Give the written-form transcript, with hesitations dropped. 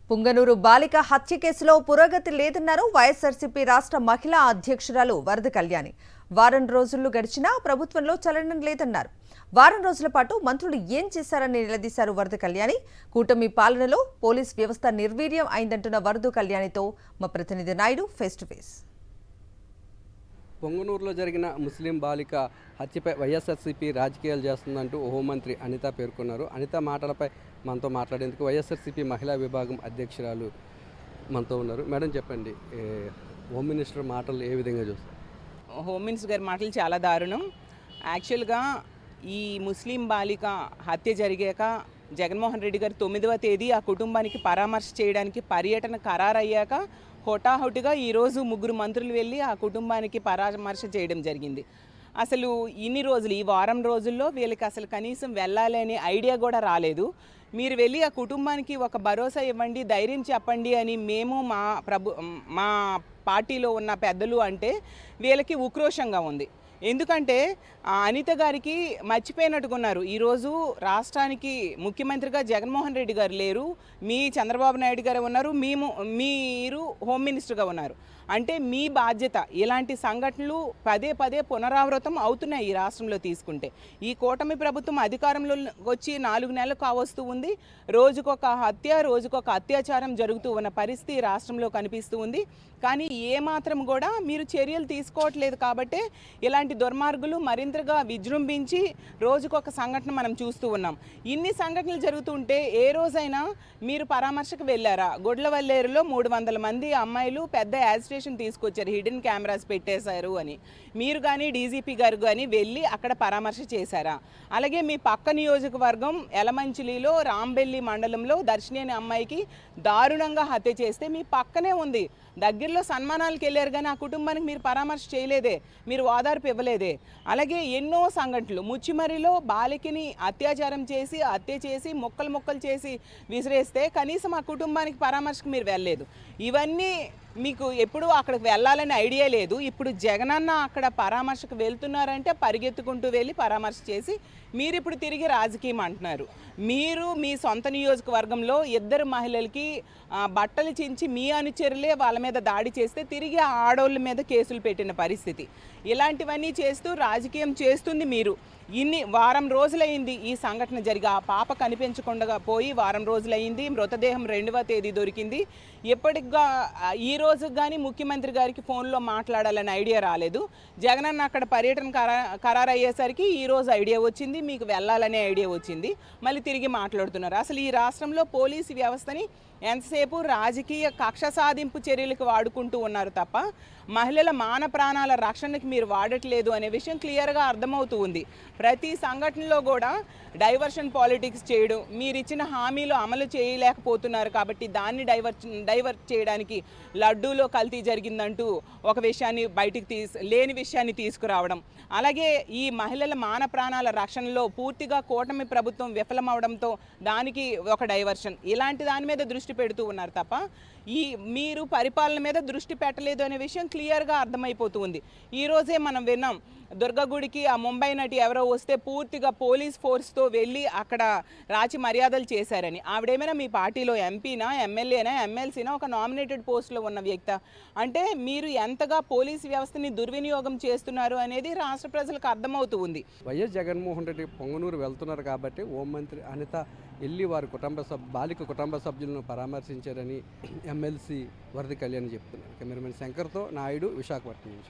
పుంగనూరు బాలిక హత్య కేసులో పురోగతి లేదన్నారు వైఎస్ఆర్సీపీ రాష్ట్ర మహిళా అధ్యక్షురాలు వరద కళ్యాణి. వారం రోజులు గడిచినా ప్రభుత్వంలో చలనం లేదన్నారు. వారం రోజుల పాటు మంత్రులు ఏం చేశారని నిలదీశారు వరద కళ్యాణి. కూటమి పాలనలో పోలీస్ వ్యవస్థ నిర్వీర్యం అయిందంటున్న వరద కళ్యాణితో మా ప్రతినిధి నాయుడు ఫేస్ టు ఫేస్. పొంగనూరులో జరిగిన ముస్లిం బాలిక హత్యపై వైఎస్ఆర్సీపీ రాజకీయాలు చేస్తుందంటూ హోంమంత్రి అనిత పేర్కొన్నారు. అనిత మాటలపై మనతో మాట్లాడేందుకు వైఎస్ఆర్సీపీ మహిళా విభాగం అధ్యక్షురాలు మనతో ఉన్నారు. మేడం చెప్పండి, హోమ్ మినిస్టర్ మాటలు ఏ విధంగా చూస్తారు? హోమ్ మినిస్టర్ గారి మాటలు చాలా దారుణం. యాక్చువల్గా ఈ ముస్లిం బాలిక హత్య జరిగాక జగన్మోహన్ రెడ్డి గారు 9వ తేదీ ఆ కుటుంబానికి పరామర్శ చేయడానికి పర్యటన ఖరారయ్యాక హోటాహోటిగా ఈరోజు 3 మంత్రులు వెళ్ళి ఆ కుటుంబానికి పరామర్శ చేయడం జరిగింది. అసలు ఇన్ని రోజులు ఈ వారం రోజుల్లో వీళ్ళకి అసలు కనీసం వెళ్ళాలి అనే ఐడియా కూడా రాలేదు. మీరు వెళ్ళి ఆ కుటుంబానికి ఒక భరోసా ఇవ్వండి, ధైర్యం చెప్పండి అని మేము మా పార్టీలో ఉన్న పెద్దలు అంటే వీళ్ళకి ఉక్రోషంగా ఉంది. ఎందుకంటే అనిత గారికి మర్చిపోయినట్టుకున్నారు. ఈరోజు రాష్ట్రానికి ముఖ్యమంత్రిగా జగన్మోహన్ రెడ్డి గారు లేరు, మీ చంద్రబాబు నాయుడు గారు ఉన్నారు, మీరు హోమ్ మినిస్టర్గా ఉన్నారు. అంటే మీ బాధ్యత. ఇలాంటి సంఘటనలు పదే పదే పునరావృతం అవుతున్నాయి ఈ రాష్ట్రంలో తీసుకుంటే. ఈ కూటమి ప్రభుత్వం అధికారంలో వచ్చి 4 నెలలు కావస్తూ ఉంది. రోజుకొక హత్య, రోజుకొక అత్యాచారం జరుగుతూ ఉన్న పరిస్థితి రాష్ట్రంలో కనిపిస్తూ ఉంది. కానీ ఏమాత్రం కూడా మీరు చర్యలు తీసుకోవట్లేదు. కాబట్టే ఇలాంటి దుర్మార్గులు మరింతగా విజృంభించి రోజుకొక సంఘటన మనం చూస్తూ ఉన్నాం. ఇన్ని సంఘటనలు జరుగుతుంటే ఏ రోజైనా మీరు పరామర్శకు వెళ్ళారా? గొడ్లవల్లేరులో 300 మంది అమ్మాయిలు పెద్ద యాజిటేషన్ తీసుకొచ్చారు, హిడెన్ కెమెరాస్ పెట్టేశారు అని. మీరు కానీ డీజీపీ గారు కానీ వెళ్ళి అక్కడ పరామర్శ చేశారా? అలాగే మీ పక్క నియోజకవర్గం యలమంచిలిలో రాంబెల్లి మండలంలో దర్శిని అనే అమ్మాయికి దారుణంగా హత్య చేస్తే మీ పక్కనే ఉంది, దగ్గరలో సన్మానాలకు వెళ్ళారు కానీ ఆ కుటుంబానికి మీరు పరామర్శ చేయలేదే, మీరు ఓదార్పు ఇవ్వలేదే. అలాగే ఎన్నో సంఘటనలు, ముచ్చిమరిలో బాలికని అత్యాచారం చేసి హత్య చేసి ముక్కలు చేసి విసిరేస్తే కనీసం ఆ కుటుంబానికి పరామర్శకు మీరు వెళ్ళలేదు. ఇవన్నీ మీకు ఎప్పుడూ అక్కడికి వెళ్ళాలని ఐడియా లేదు. ఇప్పుడు జగనన్న అక్కడ పరామర్శకు వెళ్తున్నారంటే పరిగెత్తుకుంటూ వెళ్ళి పరామర్శ చేసి మీరు ఇప్పుడు తిరిగి రాజకీయం అంటున్నారు. మీరు మీ సొంత నియోజకవర్గంలో 2 మహిళలకి బట్టలు చించి మీ అనుచరులే వాళ్ళ మీద దాడి చేస్తే తిరిగి ఆ ఆడోళ్ళ మీద కేసులు పెట్టిన పరిస్థితి. ఇలాంటివన్నీ చేస్తూ రాజకీయం చేస్తుంది మీరు. వారం రోజులైంది ఈ సంఘటన జరిగి, ఆ పాప కనిపించకుండా పోయి వారం రోజులైంది. మృతదేహం 2వ తేదీ దొరికింది. ఎప్పటిగా ఈ రోజు కానీ ముఖ్యమంత్రి గారికి ఫోన్లో మాట్లాడాలని ఐడియా రాలేదు. జగనన్న అక్కడ పర్యటన ఖరారయ్యేసరికి ఈరోజు ఐడియా వచ్చింది, మీకు వెళ్ళాలనే ఐడియా వచ్చింది, మళ్ళీ తిరిగి మాట్లాడుతున్నారు. అసలు ఈ రాష్ట్రంలో పోలీసు వ్యవస్థని ఎంతసేపు రాజకీయ కక్ష సాధింపు చర్యలకు వాడుకుంటూ ఉన్నారు తప్ప మహిళల మాన ప్రాణాల రక్షణకి మీరు వాడట్లేదు అనే విషయం క్లియర్గా అర్థమవుతూ ఉంది. ప్రతి సంఘటనలో కూడా డైవర్షన్ పాలిటిక్స్ చేయడం, మీరు ఇచ్చిన హామీలు అమలు చేయలేకపోతున్నారు కాబట్టి దాన్ని డైవర్ట్ చేయడానికి లడ్డూలో కల్తీ జరిగిందంటూ ఒక విషయాన్ని బయటికి లేని విషయాన్ని తీసుకురావడం, అలాగే ఈ మహిళల మాన ప్రాణాల రక్షణలో పూర్తిగా కూటమి ప్రభుత్వం విఫలమవడంతో దానికి ఒక డైవర్షన్, ఇలాంటి దాని మీద దృష్టి పెడుతూ ఉన్నారు తప్ప మీరు పరిపాలన మీద దృష్టి పెట్టలేదు అనే విషయం క్లియర్గా అర్థమైపోతూ ఉంది. ఈరోజే మనం విన్నాం, దుర్గగుడికి ఆ ముంబై నటి ఎవరో వస్తే పూర్తిగా పోలీస్ ఫోర్స్తో వెళ్ళి అక్కడ రాచి మర్యాదలు చేశారని. ఆవిడేమైనా మీ పార్టీలో ఎంపీనా, ఎమ్మెల్యేనా, ఎమ్మెల్సీనా, ఒక నామినేటెడ్ పోస్టులో ఉన్న వ్యక్తి? అంటే మీరు ఎంతగా పోలీస్ వ్యవస్థని దుర్వినియోగం చేస్తున్నారు అనేది రాష్ట్ర ప్రజలకు అర్థమవుతూ ఉంది. వైఎస్ జగన్మోహన్ రెడ్డి పొంగనూరు వెళ్తున్నారు కాబట్టి హోంమంత్రి అనిత వెళ్ళి వారి బాలిక కుటుంబ సభ్యులను పరామర్శించారని ఎమ్మెల్సీ వరద కళ్యాణ్ చెప్తున్నారు. కెమెరామెన్ శంకర్తో నాయుడు, విశాఖపట్నం నుంచి.